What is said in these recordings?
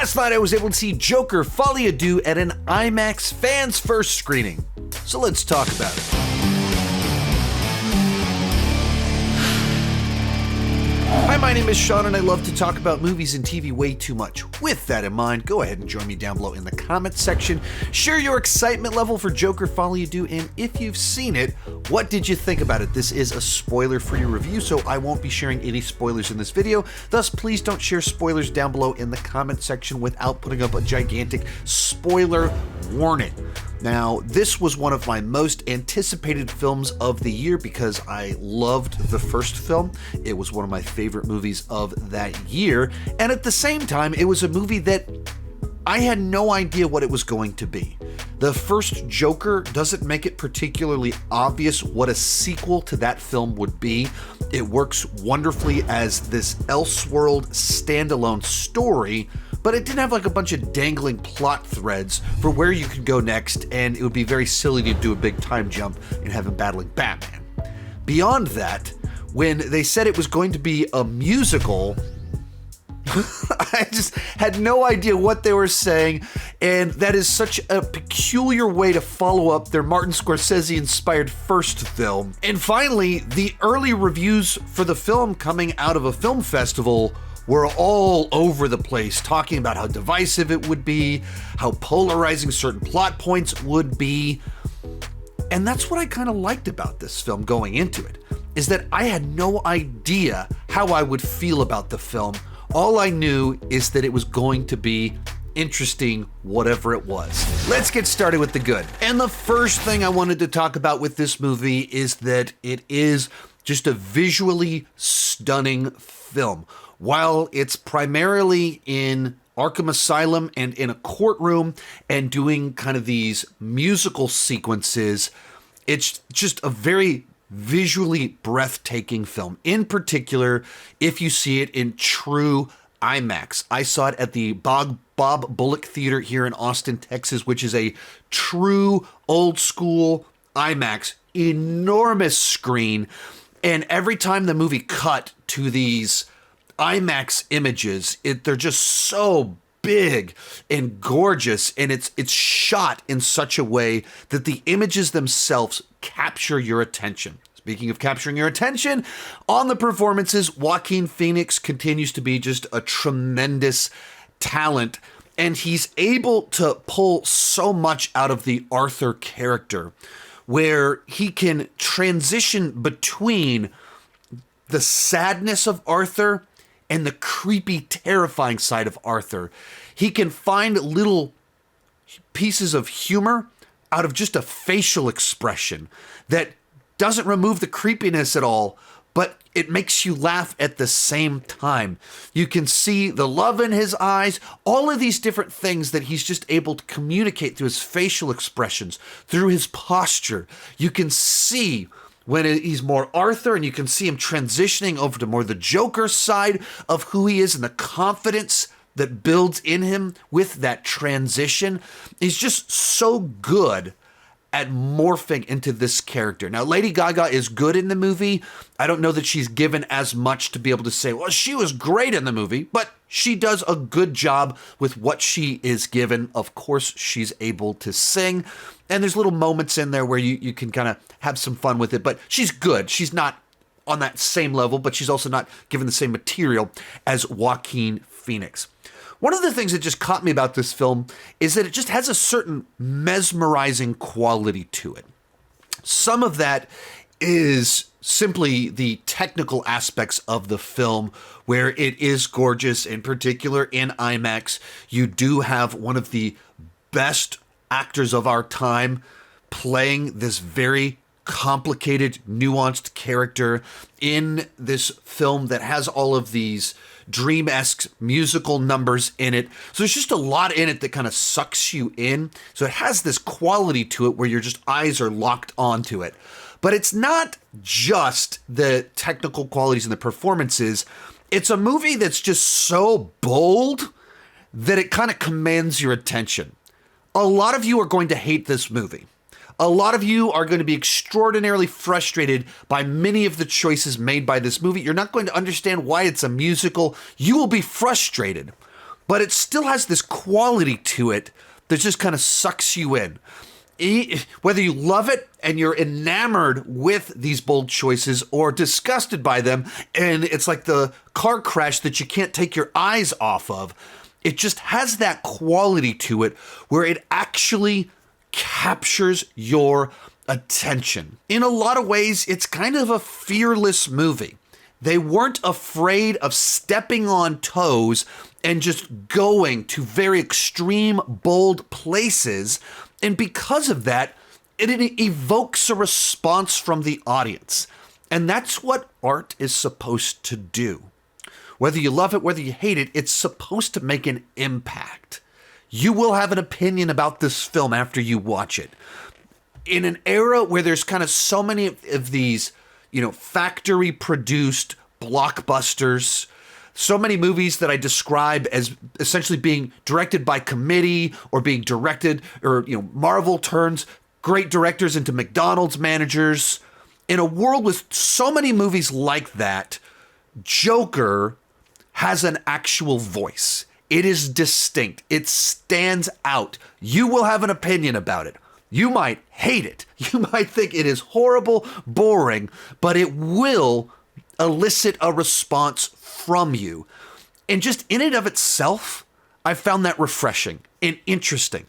Last night I was able to see Joker Folie at an IMAX fans first screening. So let's talk about it. Hi, my name is Sean and I love to talk about movies and TV way too much. With that in mind, go ahead and join me down below in the comments section. Share your excitement level for Joker Folie and if you've seen it, what did you think about it? This is a spoiler-free review, so I won't be sharing any spoilers in this video. Thus, please don't share spoilers down below in the comment section without putting up a gigantic spoiler warning. Now, this was one of my most anticipated films of the year because I loved the first film. It was one of my favorite movies of that year, and at the same time, it was a movie that I had no idea what it was going to be. The first Joker doesn't make it particularly obvious what a sequel to that film would be. It works wonderfully as this Elseworld standalone story, but it didn't have like a bunch of dangling plot threads for where you could go next, and it would be very silly to do a big time jump and have him battling Batman. Beyond that, when they said it was going to be a musical, I just had no idea what they were saying, and that is such a peculiar way to follow up their Martin Scorsese-inspired first film. And finally, the early reviews for the film coming out of a film festival were all over the place, talking about how divisive it would be, how polarizing certain plot points would be. And that's what I kind of liked about this film going into it, is that I had no idea how I would feel about the film. All I knew is that it was going to be interesting, whatever it was. Let's get started with the good. And the first thing I wanted to talk about with this movie is that it is just a visually stunning film. While it's primarily in Arkham Asylum and in a courtroom and doing kind of these musical sequences, it's just a very visually breathtaking film. In particular, if you see it in true IMAX. I saw it at the Bob Bullock Theater here in Austin, Texas, which is a true old school IMAX, enormous screen. And every time the movie cut to these IMAX images, they're just so big and gorgeous, and it's shot in such a way that the images themselves capture your attention. Speaking of capturing your attention, on the performances, Joaquin Phoenix continues to be just a tremendous talent, and he's able to pull so much out of the Arthur character, where he can transition between the sadness of Arthur and the creepy, terrifying side of Arthur. He can find little pieces of humor out of just a facial expression that doesn't remove the creepiness at all, but it makes you laugh at the same time. You can see the love in his eyes, all of these different things that he's just able to communicate through his facial expressions, through his posture. You can see when he's more Arthur, and you can see him transitioning over to more the Joker side of who he is and the confidence that builds in him with that transition. He's just so good at morphing into this character. Now, Lady Gaga is good in the movie. I don't know that she's given as much to be able to say, well, she was great in the movie, but she does a good job with what she is given. Of course, she's able to sing, and there's little moments in there where you can kind of have some fun with it, but she's good. She's not on that same level, but she's also not given the same material as Joaquin Phoenix. One of the things that just caught me about this film is that it just has a certain mesmerizing quality to it. Some of that is simply the technical aspects of the film, where it is gorgeous. In particular, in IMAX, you do have one of the best actors of our time playing this very complicated, nuanced character in this film that has all of these dream-esque musical numbers in it. So there's just a lot in it that kind of sucks you in. So it has this quality to it where your just eyes are locked onto it. But it's not just the technical qualities and the performances. It's a movie that's just so bold that it kind of commands your attention. A lot of you are going to hate this movie. A lot of you are going to be extraordinarily frustrated by many of the choices made by this movie. You're not going to understand why it's a musical. You will be frustrated. but it still has this quality to it that just kind of sucks you in. Whether you love it and you're enamored with these bold choices or disgusted by them, and it's like the car crash that you can't take your eyes off of, it just has that quality to it where it actually captures your attention. In a lot of ways, it's kind of a fearless movie. They weren't afraid of stepping on toes and just going to very extreme, bold places. And because of that, it evokes a response from the audience. And that's what art is supposed to do. Whether you love it, whether you hate it, it's supposed to make an impact. You will have an opinion about this film after you watch it. In an era where there's kind of so many of these, factory-produced blockbusters, so many movies that I describe as essentially being directed by committee or being directed, or, Marvel turns great directors into McDonald's managers. In a world with so many movies like that, Joker has an actual voice. It is distinct. It stands out. You will have an opinion about it. You might hate it. You might think it is horrible, boring, but it will elicit a response from you. And just in and of itself, I found that refreshing and interesting.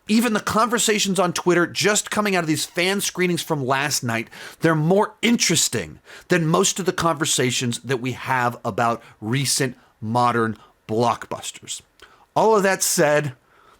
Even the conversations on Twitter just coming out of these fan screenings from last night, they're more interesting than most of the conversations that we have about recent modern blockbusters. All of that said,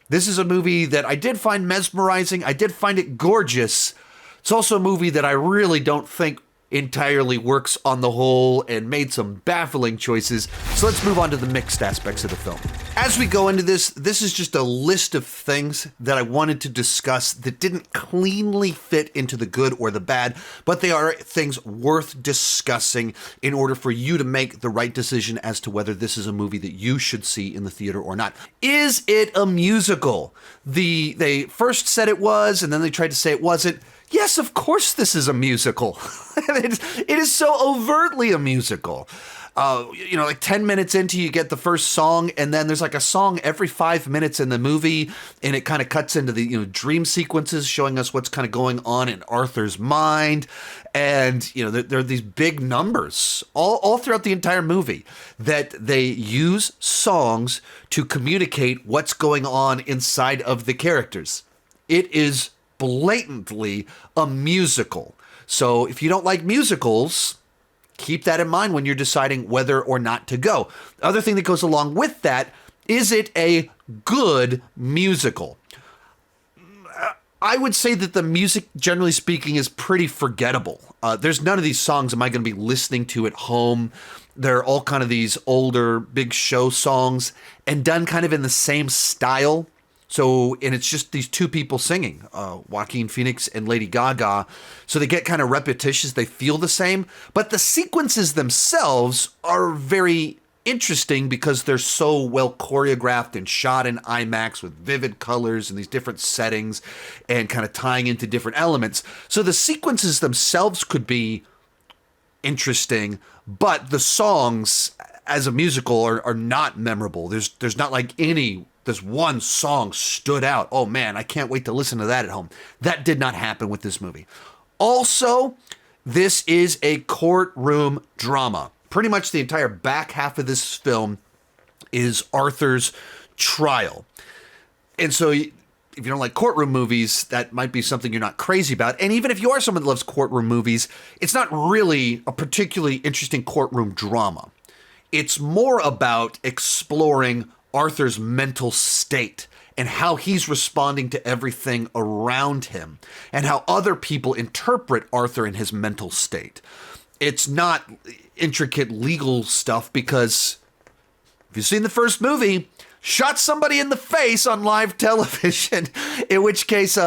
this is a movie that I did find mesmerizing. I did find it gorgeous. It's also a movie that I really don't think entirely works on the whole and made some baffling choices. So let's move on to the mixed aspects of the film. As we go into this is just a list of things that I wanted to discuss that didn't cleanly fit into the good or the bad, but they are things worth discussing in order for you to make the right decision as to whether this is a movie that you should see in the theater or not. Is it a musical? They first said it was, and then they tried to say it wasn't. Yes, of course this is a musical. It is so overtly a musical. Like 10 minutes into, you get the first song, and then there's like a song every 5 minutes in the movie, and it kind of cuts into the dream sequences showing us what's kind of going on in Arthur's mind. And there are these big numbers all throughout the entire movie that they use songs to communicate what's going on inside of the characters. It is blatantly a musical. So if you don't like musicals, keep that in mind when you're deciding whether or not to go. The other thing that goes along with that, is it a good musical? I would say that the music, generally speaking, is pretty forgettable. There's none of these songs am I going to be listening to at home. They're all kind of these older big show songs and done kind of in the same style. So, and it's just these two people singing, Joaquin Phoenix and Lady Gaga. So they get kind of repetitious. They feel the same. But the sequences themselves are very interesting because they're so well choreographed and shot in IMAX with vivid colors and these different settings and kind of tying into different elements. So the sequences themselves could be interesting, but the songs as a musical are not memorable. There's not like this one song stood out. Oh man, I can't wait to listen to that at home. That did not happen with this movie. Also, this is a courtroom drama. Pretty much the entire back half of this film is Arthur's trial. And so if you don't like courtroom movies, that might be something you're not crazy about. And even if you are someone that loves courtroom movies, it's not really a particularly interesting courtroom drama. It's more about exploring Arthur's mental state and how he's responding to everything around him and how other people interpret Arthur in his mental state. It's not intricate legal stuff because if you've seen the first movie, shot somebody in the face on live television, in which case,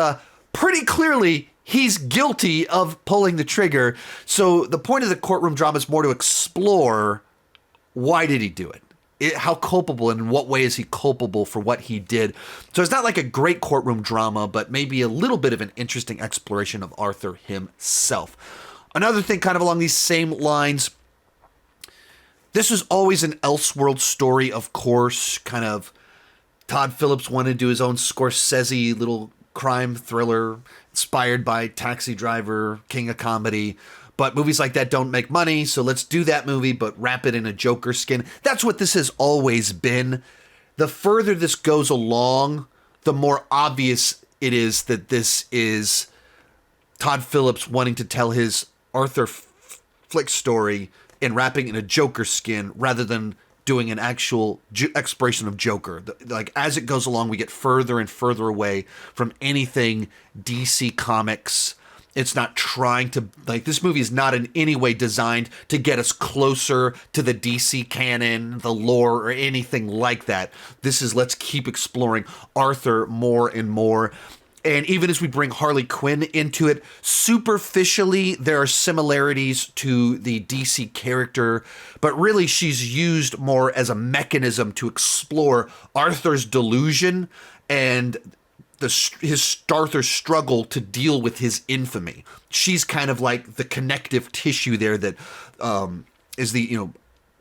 pretty clearly he's guilty of pulling the trigger. So the point of the courtroom drama is more to explore why did he do it? How culpable and in what way is he culpable for what he did? So it's not like a great courtroom drama, but maybe a little bit of an interesting exploration of Arthur himself. Another thing kind of along these same lines, This was always an Elseworld story, of course, kind of. Todd Phillips wanted to do his own Scorsese little crime thriller inspired by Taxi Driver, King of Comedy. But movies like that don't make money, so let's do that movie, but wrap it in a Joker skin. That's what this has always been. The further this goes along, the more obvious it is that this is Todd Phillips wanting to tell his Arthur Flick story and wrapping in a Joker skin rather than doing an actual exploration of Joker. Like, as it goes along, we get further and further away from anything DC Comics. It's not trying to, like, this movie is not in any way designed to get us closer to the DC canon, the lore, or anything like that. This is, let's keep exploring Arthur more and more. And even as we bring Harley Quinn into it, superficially, there are similarities to the DC character, but really she's used more as a mechanism to explore Arthur's delusion and Arthur's struggle to deal with his infamy. She's kind of like the connective tissue there that is the,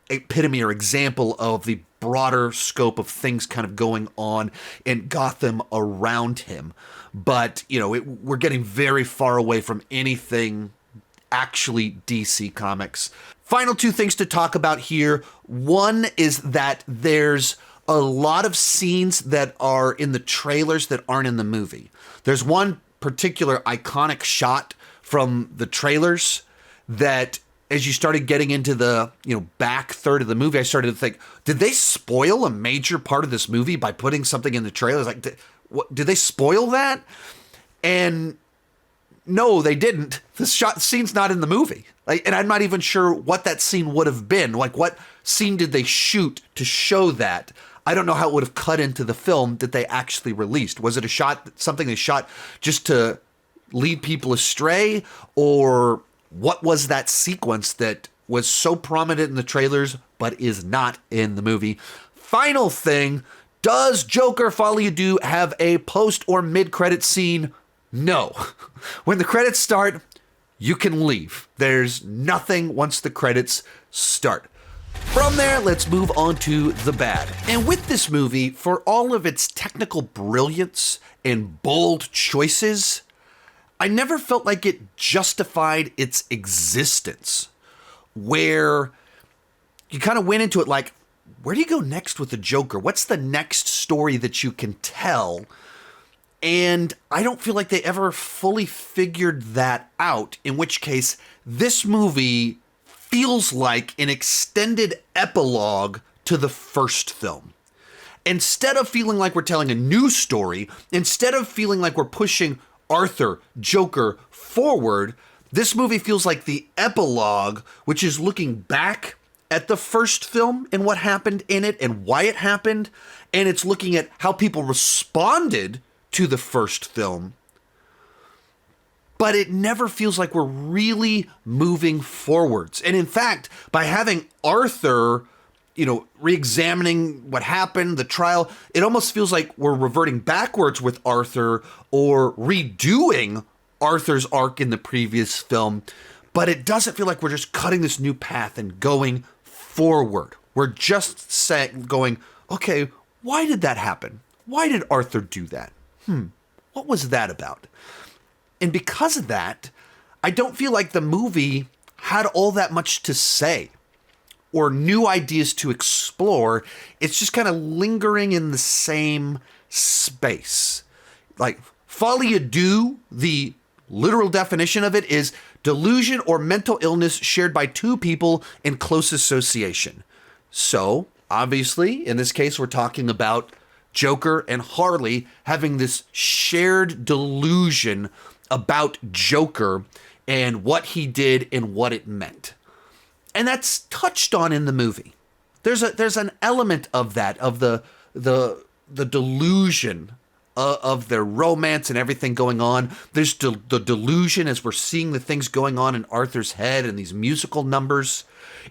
epitome or example of the broader scope of things kind of going on in Gotham around him. But, we're getting very far away from anything actually DC Comics. Final two things to talk about here. One is that there's a lot of scenes that are in the trailers that aren't in the movie. There's one particular iconic shot from the trailers that, as you started getting into the, back third of the movie, I started to think, did they spoil a major part of this movie by putting something in the trailers? Like, did they spoil that? And no, they didn't. The scene's not in the movie. And I'm not even sure what that scene would have been. Like, what scene did they shoot to show that? I don't know how it would have cut into the film that they actually released. Was it something they shot just to lead people astray? Or what was that sequence that was so prominent in the trailers but is not in the movie? Final thing, does Joker Folie have a post or mid-credit scene? No. When the credits start, you can leave. There's nothing once the credits start. From there, let's move on to the bad. And with this movie, for all of its technical brilliance and bold choices, I never felt like it justified its existence. Where you kind of went into it like, where do you go next with the Joker? What's the next story that you can tell? And I don't feel like they ever fully figured that out, in which case this movie feels like an extended epilogue to the first film. Instead of feeling like we're telling a new story, instead of feeling like we're pushing Arthur, Joker forward, this movie feels like the epilogue, which is looking back at the first film and what happened in it and why it happened, and it's looking at how people responded to the first film. But it never feels like we're really moving forwards. And in fact, by having Arthur, re-examining what happened, the trial, it almost feels like we're reverting backwards with Arthur or redoing Arthur's arc in the previous film. But it doesn't feel like we're just cutting this new path and going forward. We're just going, okay, why did that happen? Why did Arthur do that? What was that about? And because of that, I don't feel like the movie had all that much to say or new ideas to explore. It's just kind of lingering in the same space. Like, folie à deux, the literal definition of it is delusion or mental illness shared by two people in close association. So, obviously, in this case, we're talking about Joker and Harley having this shared delusion about Joker and what he did and what it meant. And that's touched on in the movie. There's an element of that, of the delusion of their romance and everything going on. There's the delusion as we're seeing the things going on in Arthur's head and these musical numbers.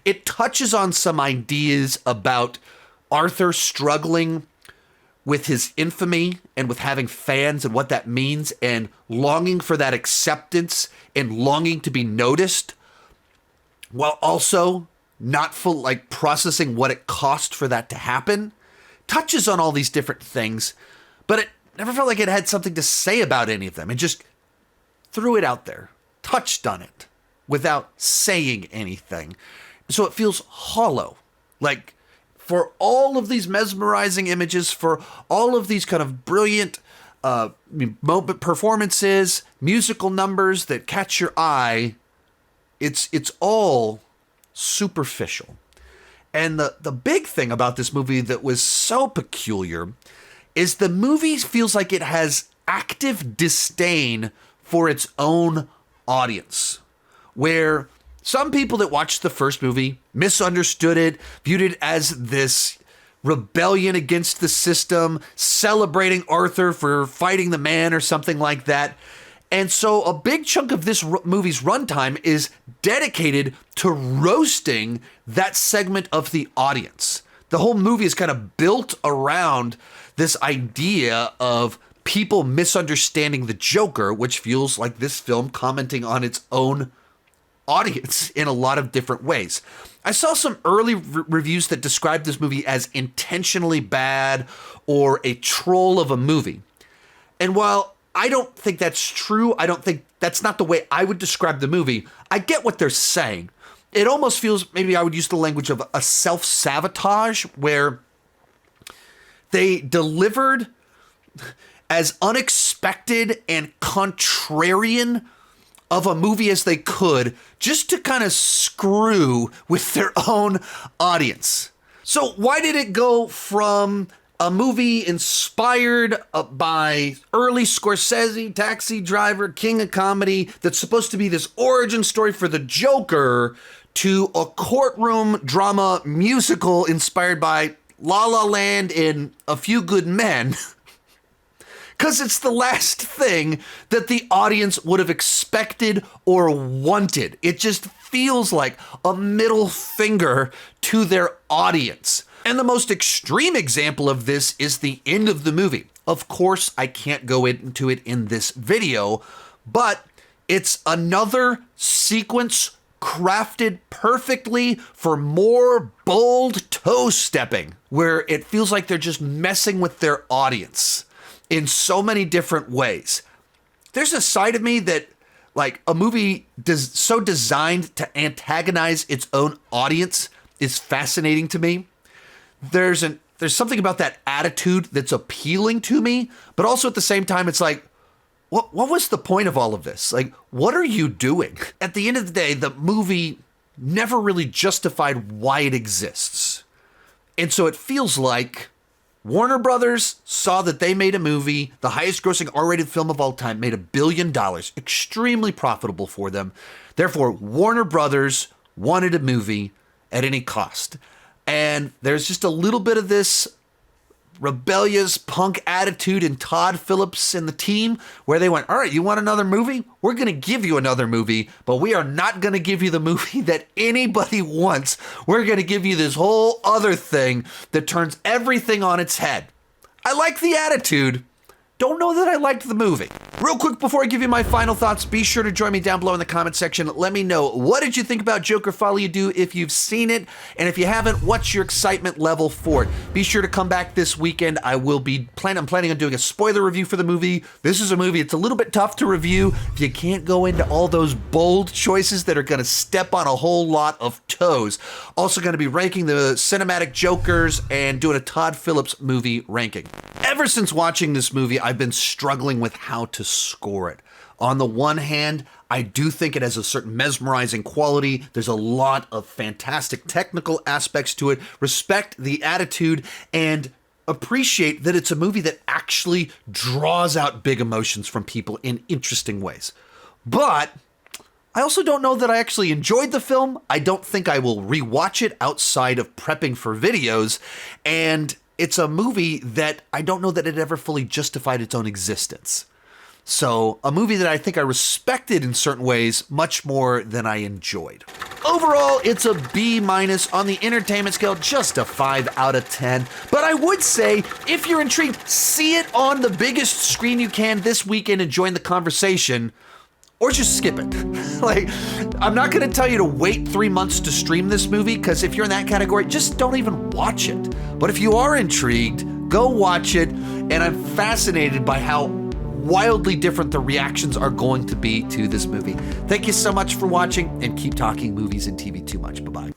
It touches on some ideas about Arthur struggling with his infamy and with having fans and what that means and longing for that acceptance and longing to be noticed while also not full, like processing what it cost for that to happen. Touches on all these different things, but it never felt like it had something to say about any of them. It just threw it out there, touched on it without saying anything. So it feels hollow. Like, for all of these mesmerizing images, for all of these kind of brilliant moment performances, musical numbers that catch your eye, it's all superficial. And the big thing about this movie that was so peculiar is the movie feels like it has active disdain for its own audience, where some people that watched the first movie misunderstood it, viewed it as this rebellion against the system, celebrating Arthur for fighting the man or something like that. And so a big chunk of this movie's runtime is dedicated to roasting that segment of the audience. The whole movie is kind of built around this idea of people misunderstanding the Joker, which feels like this film commenting on its own audience in a lot of different ways. I saw some early reviews that described this movie as intentionally bad or a troll of a movie. And while I don't think that's true, I don't think that's not the way I would describe the movie, I get what they're saying. It almost feels, maybe I would use the language of a self-sabotage, where they delivered as unexpected and contrarian of a movie as they could, just to kind of screw with their own audience. So why did it go from a movie inspired by early Scorsese, Taxi Driver, King of Comedy, that's supposed to be this origin story for the Joker, to a courtroom drama musical inspired by La La Land and A Few Good Men? Because it's the last thing that the audience would have expected or wanted. It just feels like a middle finger to their audience. And the most extreme example of this is the end of the movie. Of course, I can't go into it in this video, but it's another sequence crafted perfectly for more bold toe stepping, where it feels like they're just messing with their audience in so many different ways. There's a side of me that, like, a movie so designed to antagonize its own audience is fascinating to me. There's something about that attitude that's appealing to me, but also at the same time, it's like, what was the point of all of this? Like, what are you doing? At the end of the day, the movie never really justified why it exists. And so it feels like Warner Brothers saw that they made a movie, the highest grossing R-rated film of all time, made $1 billion, extremely profitable for them. Therefore, Warner Brothers wanted a movie at any cost. And there's just a little bit of this rebellious punk attitude in Todd Phillips and the team, where they went, all right, you want another movie? We're going to give you another movie, but we are not going to give you the movie that anybody wants. We're going to give you this whole other thing that turns everything on its head. I like the attitude. Don't know that I liked the movie. Real quick before I give you my final thoughts, be sure to join me down below in the comment section. Let me know, what did you think about Joker Folie Deux if you've seen it? And if you haven't, what's your excitement level for it? Be sure to come back this weekend. I'm planning on doing a spoiler review for the movie. This is a movie, it's a little bit tough to review if you can't go into all those bold choices that are going to step on a whole lot of toes. Also going to be ranking the cinematic Jokers and doing a Todd Phillips movie ranking. Ever since watching this movie, I've been struggling with how to score it. On the one hand, I do think it has a certain mesmerizing quality. There's a lot of fantastic technical aspects to it. Respect the attitude and appreciate that it's a movie that actually draws out big emotions from people in interesting ways. But I also don't know that I actually enjoyed the film. I don't think I will rewatch it outside of prepping for videos. And it's a movie that I don't know that it ever fully justified its own existence. So, a movie that I think I respected in certain ways much more than I enjoyed. Overall, it's a B- on the entertainment scale, just a 5 out of 10. But I would say, if you're intrigued, see it on the biggest screen you can this weekend and join the conversation. or just skip it. Like, I'm not going to tell you to wait 3 months to stream this movie, because if you're in that category, just don't even watch it. But if you are intrigued, go watch it, and I'm fascinated by how wildly different the reactions are going to be to this movie. Thank you so much for watching, and keep talking movies and TV too much. Bye-bye.